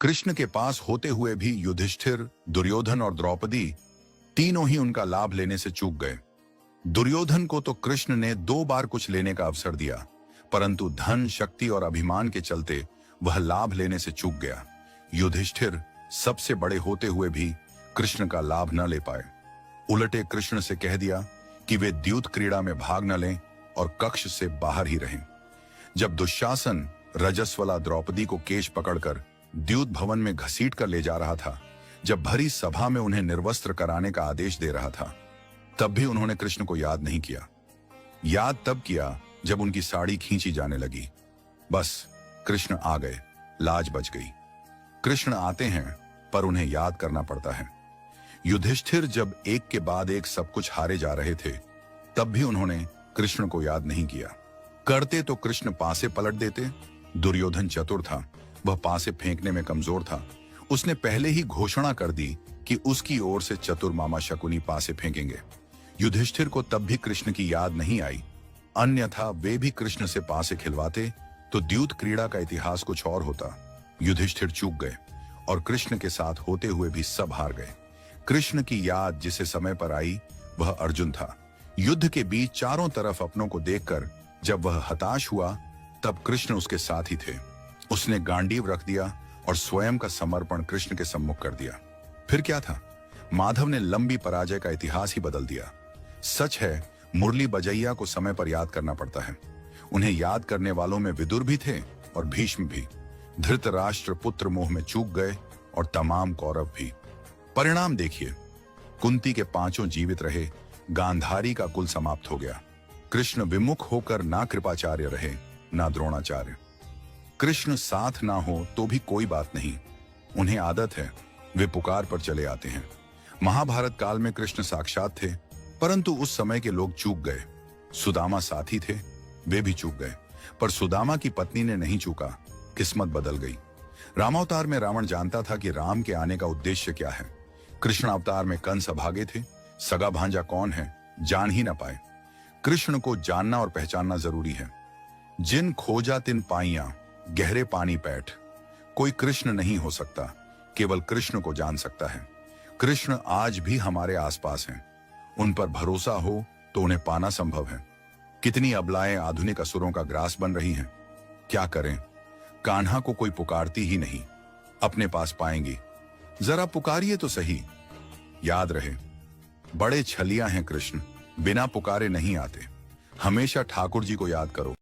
कृष्ण के पास होते हुए भी युधिष्ठिर, दुर्योधन और द्रौपदी तीनों ही उनका लाभ लेने से चूक गए। दुर्योधन को तो कृष्ण ने 2 बार कुछ लेने का अवसर दिया, परंतु धन, शक्ति और अभिमान के चलते वह लाभ लेने से चूक गया। युधिष्ठिर सबसे बड़े होते हुए भी कृष्ण का लाभ न ले पाए। उलटे कृष्ण से कह दिया कि वे द्यूत क्रीड़ा में भाग न लें और कक्ष से बाहर ही रहें। जब दुशासन रजस्वला द्रौपदी को केश पकड़कर द्यूत भवन में घसीट कर ले जा रहा था, जब भरी सभा में उन्हें निर्वस्त्र कराने का आदेश दे रहा था, तब भी उन्होंने कृष्ण को याद नहीं किया। याद तब किया जब उनकी साड़ी खींची जाने लगी। बस कृष्ण आ गए, लाज बच गई। कृष्ण आते हैं पर उन्हें याद करना पड़ता है। युधिष्ठिर जब एक के बाद एक सब कुछ हारे जा रहे थे, तब भी उन्होंने कृष्ण को याद नहीं किया। करते तो कृष्ण पासे पलट देते। दुर्योधन चतुर था, वह पासे फेंकने में कमजोर था। उसने पहले ही घोषणा कर दी कि उसकी ओर से चतुर मामा शकुनी पासे फेंकेंगे। युधिष्ठिर को तब भी कृष्ण की याद नहीं आई, अन्यथा वे भी कृष्ण से पासे खिलवाते तो द्यूत क्रीड़ा का इतिहास कुछ और होता। युधिष्ठिर चूक गए और कृष्ण के साथ होते हुए भी सब हार गए। कृष्ण की याद जिसे समय पर आई वह अर्जुन था। युद्ध के बीच चारों तरफ अपनों को देखकर जब वह हताश हुआ, तब कृष्ण उसके साथ ही थे। उसने गांडीव रख दिया और स्वयं का समर्पण कृष्ण के सम्मुख कर दिया। फिर क्या था, माधव ने लंबी पराजय का इतिहास ही बदल दिया। सच है, मुरली बजैया को समय पर याद करना पड़ता है। उन्हें याद करने वालों में विदुर भी थे और भीष्म भी। धृतराष्ट्र पुत्र मोह में चूक गए और तमाम कौरव भी। परिणाम देखिए, कुंती के 5 जीवित रहे, गांधारी का कुल समाप्त हो गया। कृष्ण विमुख होकर ना कृपाचार्य रहे ना द्रोणाचार्य। कृष्ण साथ ना हो तो भी कोई बात नहीं, उन्हें आदत है, वे पुकार पर चले आते हैं। महाभारत काल में कृष्ण साक्षात थे, परंतु उस समय के लोग चूक गए। सुदामा साथी थे, वे भी चूक गए, पर सुदामा की पत्नी ने नहीं चूका, किस्मत बदल गई। रामावतार में रावण जानता था कि राम के आने का उद्देश्य क्या है। कृष्ण अवतार में कंस अभागे थे, सगा भांजा कौन है जान ही ना पाए। कृष्ण को जानना और पहचानना जरूरी है। जिन खोजा तिन पाइया, गहरे पानी पैठ। कोई कृष्ण नहीं हो सकता, केवल कृष्ण को जान सकता है। कृष्ण आज भी हमारे आसपास हैं। उन पर भरोसा हो तो उन्हें पाना संभव है। कितनी अबलाएं आधुनिक असुरों का ग्रास बन रही हैं। क्या करें, कान्हा को कोई पुकारती ही नहीं। अपने पास पाएंगी, जरा पुकारिए तो सही। याद रहे, बड़े छलिया हैं कृष्ण, बिना पुकारे नहीं आते। हमेशा ठाकुर जी को याद करो।